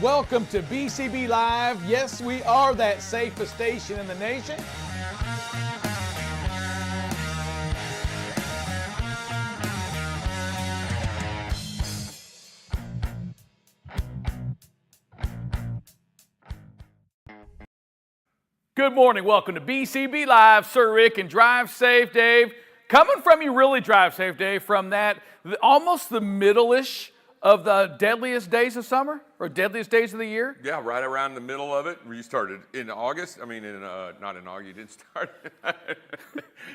Welcome to BCB Live. Yes, we are that safest station in the nation. Good morning. Welcome to BCB Live. Sir Rick and Drive Safe Dave. Coming from you, really Drive Safe Dave, from that almost the middle-ish of the deadliest days of summer or deadliest days of the year. Yeah, right around the middle of it. You started in August. I mean, not in August. You didn't start.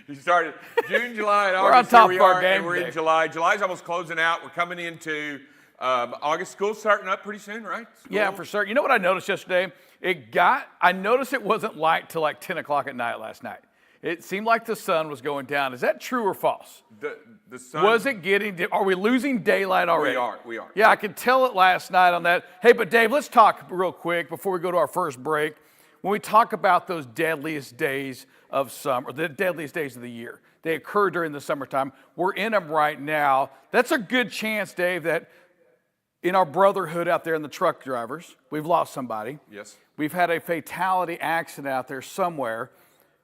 You started June, July, and August. We're on top of our game. We're in July. July's almost closing out. We're coming into August. School's starting up pretty soon, right? Yeah, for sure. You know what I noticed yesterday? I noticed it wasn't light till like 10 o'clock at night last night. It seemed like the sun was going down. Is that true or false? The sun. Was it are we losing daylight already? We are. Yeah, I could tell it last night on that. Hey, but Dave, let's talk real quick before we go to our first break. When we talk about those deadliest days of summer, the deadliest days of the year, they occur during the summertime. We're in them right now. That's a good chance, Dave, that in our brotherhood out there in the truck drivers, we've lost somebody. Yes. We've had a fatality accident out there somewhere.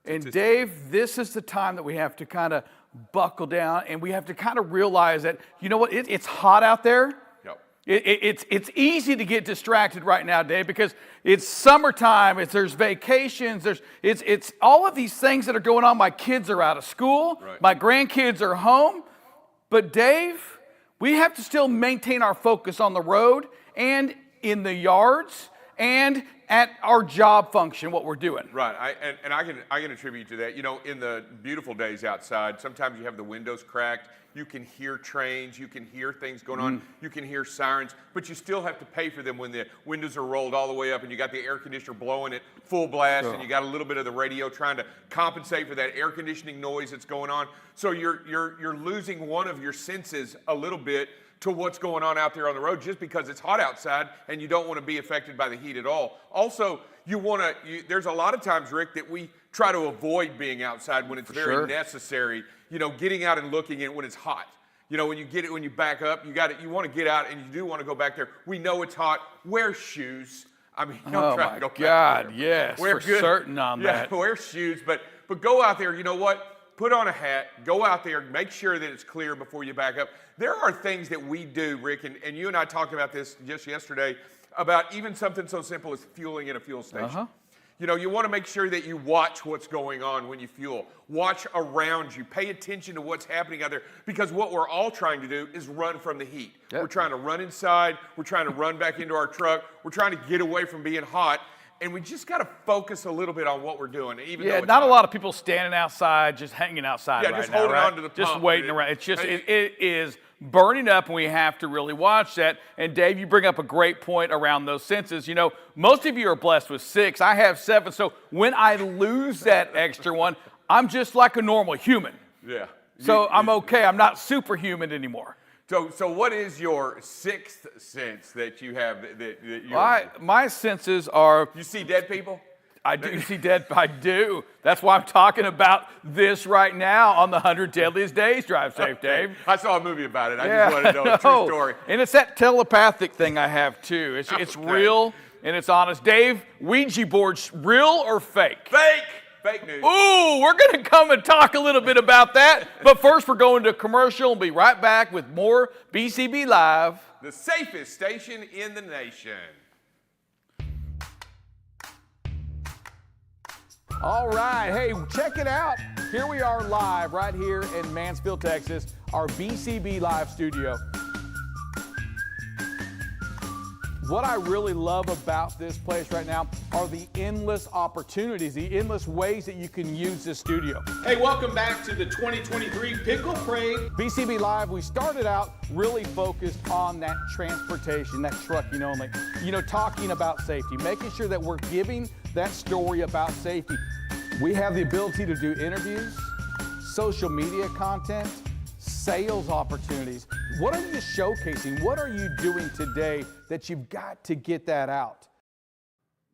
And Dave, this is the time that we have to kind of buckle down and we have to kind of realize that, you know what, it's hot out there. Yep. It's easy to get distracted right now, Dave, because it's summertime, there's vacations, it's all of these things that are going on. My kids are out of school, right. My grandkids are home. But Dave, we have to still maintain our focus on the road and in the yards and at our job function, what we're doing. Right, I can attribute to that. You know, in the beautiful days outside, sometimes you have the windows cracked, you can hear trains, you can hear things going on, you can hear sirens, but you still have to pay for them when the windows are rolled all the way up and you got the air conditioner blowing at full blast and you got a little bit of the radio trying to compensate for that air conditioning noise that's going on. So you're losing one of your senses a little bit to what's going on out there on the road just because it's hot outside and you don't want to be affected by the heat at all. Also, there's a lot of times, Rick, that we try to avoid being outside when it's very necessary, you know, getting out and looking at it when it's hot. You know, when you back up, you want to get out and you do want to go back there. We know it's hot. Wear shoes. I mean, don't try to go back there. God, yes, Wear for certain on that. Yeah, wear shoes, but go out there, you know what? Put on a hat, go out there, make sure that it's clear before you back up. There are things that we do, Rick, and you and I talked about this just yesterday, about even something so simple as fueling at a fuel station. You know, you want to make sure that you watch what's going on when you fuel. Watch around you. Pay attention to what's happening out there, because what we're all trying to do is run from the heat. Yep. We're trying to run inside. We're trying to run back into our truck. We're trying to get away from being hot. And we just got to focus a little bit on what we're doing. Even though not a lot of people standing outside, just hanging outside right now. Yeah, just holding on to the pump. Just waiting around. It's just, it is burning up, and we have to really watch that. And Dave, you bring up a great point around those senses. You know, most of you are blessed with 6. I have 7. So when I lose that extra one, I'm just like a normal human. Yeah. So I'm okay. I'm not superhuman anymore. So what is your 6th sense that you have My senses are... You see dead people? I do see dead. I do. That's why I'm talking about this right now on the 100 Deadliest Days. Drive Safe, Dave. I saw a movie about it. I just wanted to know a true story. And it's that telepathic thing I have too. It's real and it's honest. Dave, Ouija boards, real or fake? Fake. Fake news. Ooh, we're going to come and talk a little bit about that. But first, we're going to a commercial. We'll be right back with more BCB Live. The safest station in the nation. All right. Hey, check it out. Here we are live right here in Mansfield, Texas, our BCB Live studio. What I really love about this place right now are the endless opportunities, the endless ways that you can use this studio. Hey, welcome back to the 2023 Pickle Parade. BCB Live, we started out really focused on that transportation, that trucking only. You know, talking about safety, making sure that we're giving that story about safety. We have the ability to do interviews, social media content, sales opportunities. What are you showcasing? What are you doing today that you've got to get that out?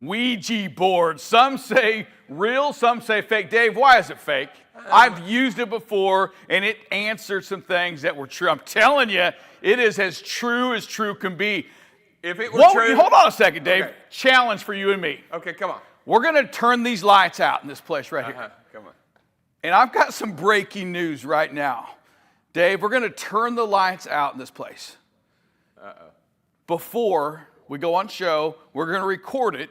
Ouija board. Some say real, some say fake. Dave, why is it fake? I've used it before, and it answered some things that were true. I'm telling you, it is as true can be. If it were Whoa, true. hold on a second, Dave. Okay. Challenge for you and me. Okay, come on. We're going to turn these lights out in this place right here. Come on. And I've got some breaking news right now. Dave, we're going to turn the lights out in this place. Before we go on show, we're going to record it.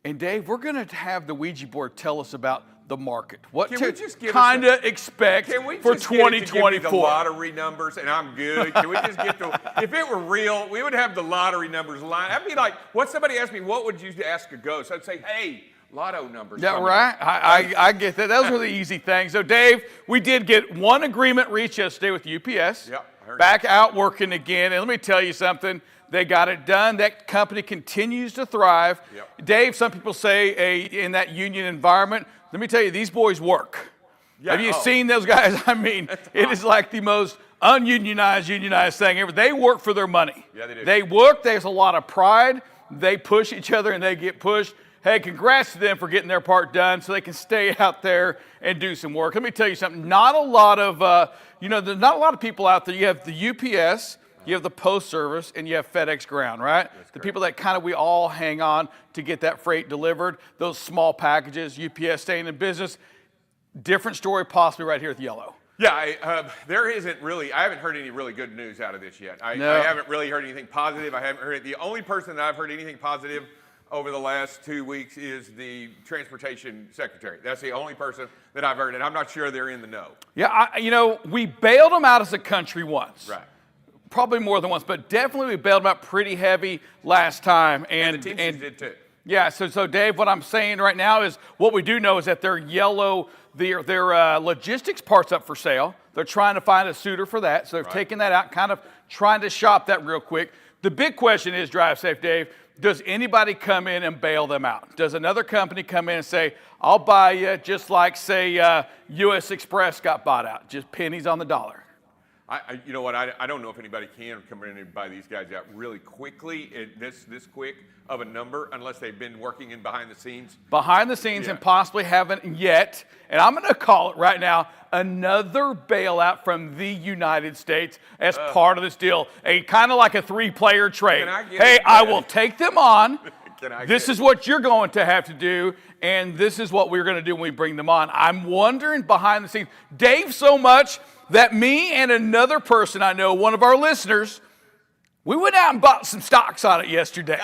And Dave, we're going to have the Ouija board tell us about the market. What Can we just give kind of expect Can we for just get it to give me 2024? the lottery numbers and I'm good? Can we just get the, if it were real, we would have the lottery numbers line. I'd be like, what somebody asked me, what would you ask a ghost? I'd say, hey, lotto numbers. Yeah, right. I get that. Those were the easy things. So, Dave, we did get one agreement reached yesterday with UPS. Yep, I heard back out working again. And let me tell you something. They got it done. That company continues to thrive. Yep. Dave, some people say in that union environment, let me tell you, these boys work. Yeah, Have you seen those guys? I mean, it is like the most ununionized thing ever. They work for their money. Yeah, they do. They work. There's a lot of pride. They push each other and they get pushed. Hey, congrats to them for getting their part done so they can stay out there and do some work. Let me tell you something. Not a lot of, there's not a lot of people out there. You have the UPS, you have the Post Service, and you have FedEx Ground, right? The people that kind of we all hang on to get that freight delivered, those small packages, UPS staying in business. Different story possibly right here with Yellow. Yeah, there isn't really, I haven't heard any really good news out of this yet. I haven't really heard anything positive. I haven't heard, the only person that I've heard anything positive over the last 2 weeks is the Transportation Secretary. That's the only person that I've heard, and I'm not sure they're in the know. Yeah, we bailed them out as a country once. Right. Probably more than once, but definitely we bailed them out pretty heavy last time. And the Teamsters did too. Yeah, so Dave, what I'm saying right now is what we do know is that their logistics part's up for sale. They're trying to find a suitor for that, so they've taken that out, kind of trying to shop that real quick. The big question is, Drive Safe Dave, does anybody come in and bail them out? Does another company come in and say, I'll buy you, just like, say, U.S. Express got bought out, just pennies on the dollar? You know what? I don't know if anybody can come in and buy these guys out really quickly, this quick of a number, unless they've been working in behind the scenes. Behind the scenes and possibly haven't yet. And I'm going to call it right now another bailout from the United States as part of this deal. A kind of like a 3-player trade. I will take them on. This is what you're going to have to do, and this is what we're going to do when we bring them on. I'm wondering behind the scenes, Dave, so much that me and another person I know, one of our listeners, we went out and bought some stocks on it yesterday.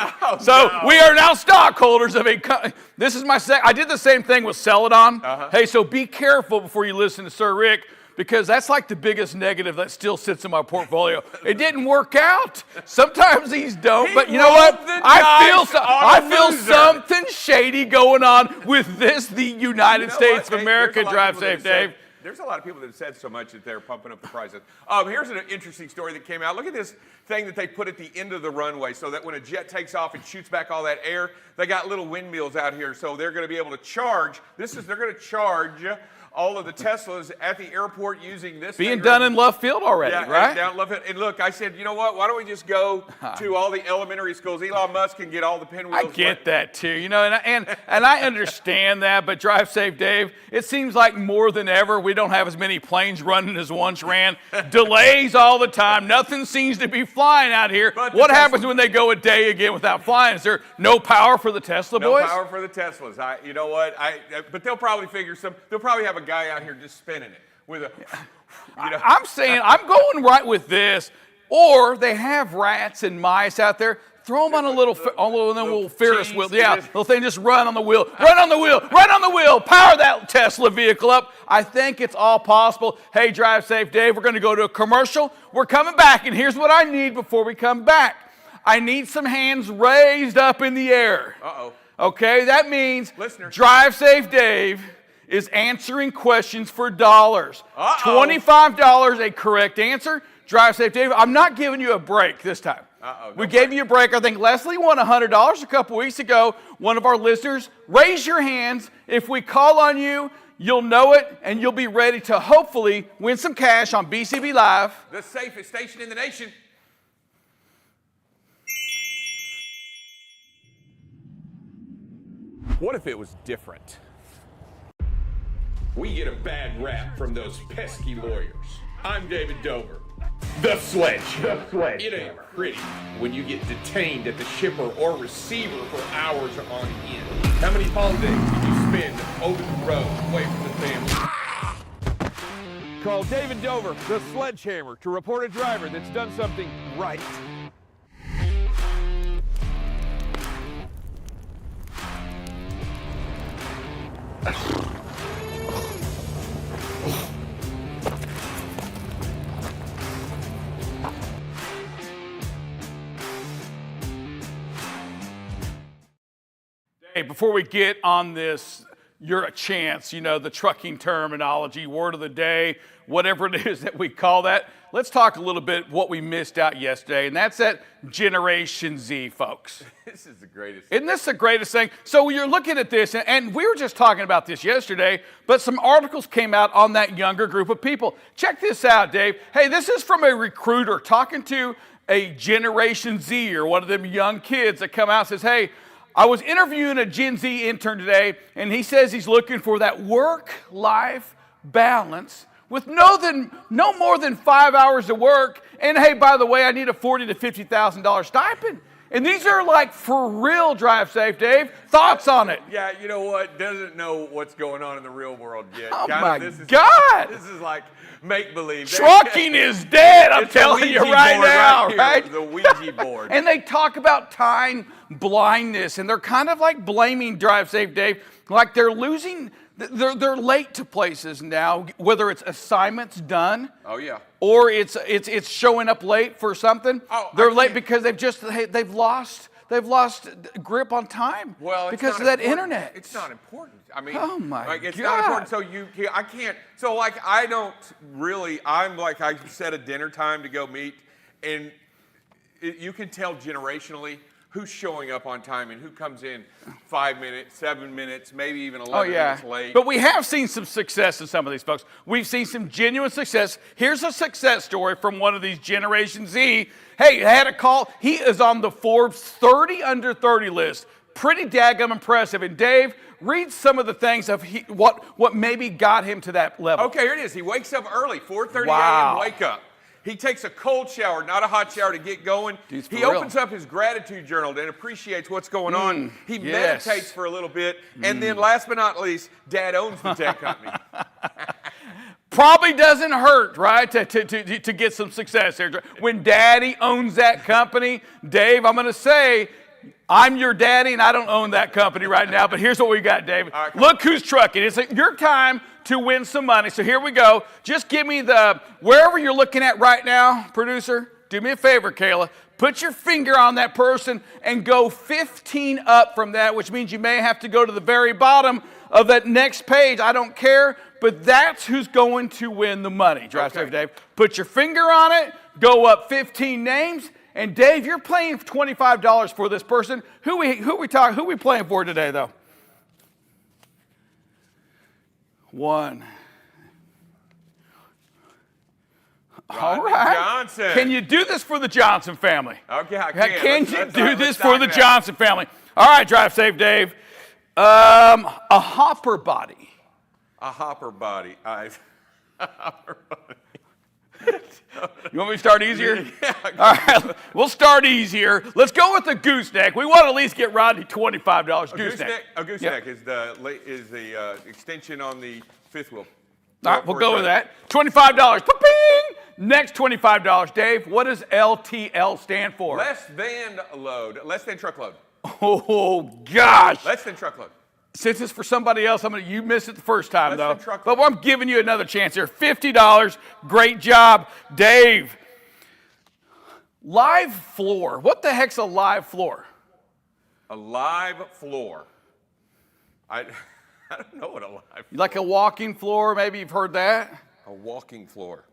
We are now stockholders of a company. This is my I did the same thing with Celadon. Hey, so be careful before you listen to Sir Rick, because that's like the biggest negative that still sits in my portfolio. It didn't work out. Sometimes these don't, but you know what? I feel something shady going on with this, the United States of America. Drive safe, Dave. There's a lot of people that have said so much that they're pumping up the prices. Here's an interesting story that came out. Look at this thing that they put at the end of the runway so that when a jet takes off and shoots back all that air, they got little windmills out here, so they're going to be able to charge. They're going to charge all of the Teslas at the airport using this. Being done in Love Field already, right? Down in Love Field. And look, I said, you know what? Why don't we just go to all the elementary schools? Elon Musk can get all the pinwheels. I get that too, and I understand that. But Drive Safe, Dave. It seems like more than ever we don't have as many planes running as once ran. Delays all the time. Nothing seems to be flying out here. What happens when they go a day again without flying? Is there no power for the Tesla boys? No power for the Teslas. You know what? But they'll probably figure they'll probably have a guy out here just spinning it with a. I'm saying I'm going right with this, or they have rats and mice out there. Throw them on a little Ferris wheel. Yeah, little thing. Just run on the wheel. Run on the wheel. Run on the wheel. Power that Tesla vehicle up. I think it's all possible. Hey, Drive Safe Dave, we're going to go to a commercial. We're coming back, and here's what I need before we come back. I need some hands raised up in the air. Okay, that means Drive Safe Dave is answering questions for dollars. $25 a correct answer. Drive Safe Dave, I'm not giving you a break this time. We gave you a break. I think Leslie won $100 a couple weeks ago. One of our listeners, raise your hands. If we call on you, you'll know it, and you'll be ready to hopefully win some cash on BCB Live. The safest station in the nation. What if it was different? We get a bad rap from those pesky lawyers. I'm David Dover. The sledgehammer. It ain't pretty when you get detained at the shipper or receiver for hours on end. How many holidays did you spend over the road away from the family? Call David Dover, the sledgehammer, to report a driver that's done something right. Hey, before we get on this, you're a chance, you know, the trucking terminology, word of the day, whatever it is that we call that. Let's talk a little bit what we missed out yesterday, and that's that Generation Z, folks. This is the greatest. Isn't this the greatest thing? So you're looking at this, and we were just talking about this yesterday, but some articles came out on that younger group of people. Check this out, Dave. Hey, this is from a recruiter talking to a Generation Z or one of them young kids that come out and says, hey, I was interviewing a Gen Z intern today, and he says he's looking for that work-life balance with no more than 5 hours of work. And hey, by the way, I need a $40,000 to $50,000 stipend. And these are like for real. Drive safe, Dave. Thoughts on it? Yeah, you know what? Doesn't know what's going on in the real world yet. Oh God, my God! This is like make-believe. Trucking is dead, I'm telling you right now, right? The Ouija board. And they talk about time blindness, and they're kind of like blaming Drive Safe Dave, like they're losing, they're late to places now, whether it's assignments done. Oh yeah. Or it's showing up late for something. Oh, they're late because they've lost grip on time. Well, because of that important. internet. It's not important. I mean, oh my like, it's God. not important. So I can't. So like I don't really. I'm like I set a dinner time to go meet, and you can tell generationally who's showing up on time and who comes in 5 minutes, 7 minutes, maybe even 11 minutes late. But we have seen some success in some of these folks. We've seen some genuine success. Here's a success story from one of these Generation Z. Hey, I had a call. He is on the Forbes 30 under 30 list. Pretty daggum impressive. And Dave, read some of the things of what maybe got him to that level. Okay, here it is. He wakes up early, 4:30 Wow. a.m. wake up. He takes a cold shower, not a hot shower, to get going. Dude's for He real. opens up his gratitude journal and appreciates what's going on. He yes. meditates for a little bit. And then last but not least, Dad owns the tech company. Probably doesn't hurt, right, to get some success there. When Daddy owns that company, Dave, I'm going to say, I'm your daddy, and I don't own that company right now, but here's what we got, David. Right, look who's trucking. It's your time to win some money. So here we go. Just give me wherever you're looking at right now, producer, do me a favor, Kayla. Put your finger on that person and go 15 up from that, which means you may have to go to the very bottom of that next page. I don't care, but that's who's going to win the money. Drive safe, Dave. Put your finger on it, go up 15 names, and Dave, you're playing $25 for this person. Who we playing for today, though? One. All right. Johnson. Can you do this for the Johnson family? Okay, I can. Can you do this for the Johnson family? All right, drive safe, Dave. A hopper body. A hopper body. A hopper body. You want me to start easier? Yeah. All right, we'll start easier. Let's go with the gooseneck. We want to at least get Rodney $25. Gooseneck. A gooseneck is the extension on the fifth wheel. All right, we'll go with that. $25. Pa-ping! Next $25. Dave, what does LTL stand for? Less than load. Less than truckload. Oh, gosh. Less than truckload. Since it's for somebody else, you missed it the first time, Less though. than truckload. But I'm giving you another chance here. $50. Great job. Dave, live floor. What the heck's a live floor? A live floor. I don't know what a live floor. Like a walking floor, maybe you've heard that? A walking floor.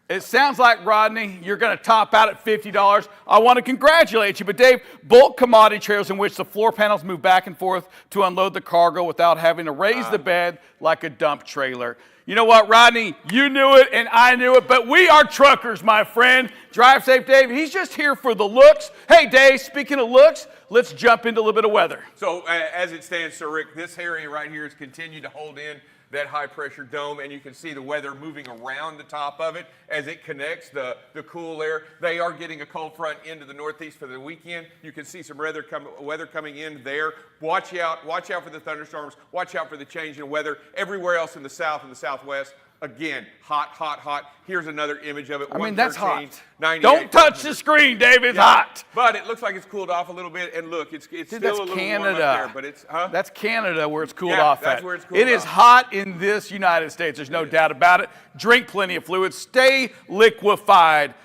It sounds like, Rodney, you're going to top out at $50. I want to congratulate you. But, Dave, bulk commodity trailers in which the floor panels move back and forth to unload the cargo without having to raise the bed like a dump trailer. You know what, Rodney? You knew it and I knew it, but we are truckers, my friend. Drive safe, Dave. He's just here for the looks. Hey, Dave, speaking of looks, let's jump into a little bit of weather. So, as it stands, Sir Rick, this area right here has continued to hold in that high pressure dome, and you can see the weather moving around the top of it as it connects the cool air. They are getting a cold front into the northeast for the weekend. You can see some weather coming in there. Watch out for the thunderstorms. Watch out for the change in weather. Everywhere else in the south and the southwest, again, hot, hot, hot. Here's another image of it. I mean, that's hot. 98. Don't touch the screen, Dave. It's hot. But it looks like it's cooled off a little bit. And look, it's still a little warm up there. But it's, That's Canada where it's cooled Yeah, off that's at. where it's cooled It is off. hot in this United States. There's no doubt about it. Drink plenty of fluids. Stay liquefied.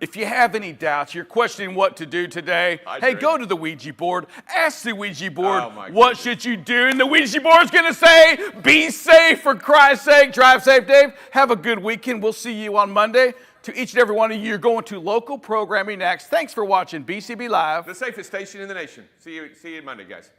If you have any doubts, you're questioning what to do today, hey, go to the Ouija board. Ask the Ouija board, what should you do? And the Ouija board's going to say, be safe for Christ's sake. Drive safe, Dave. Have a good weekend. We'll see you on Monday. To each and every one of you, you're going to local programming next. Thanks for watching BCB Live. the safest station in the nation. See you Monday, guys.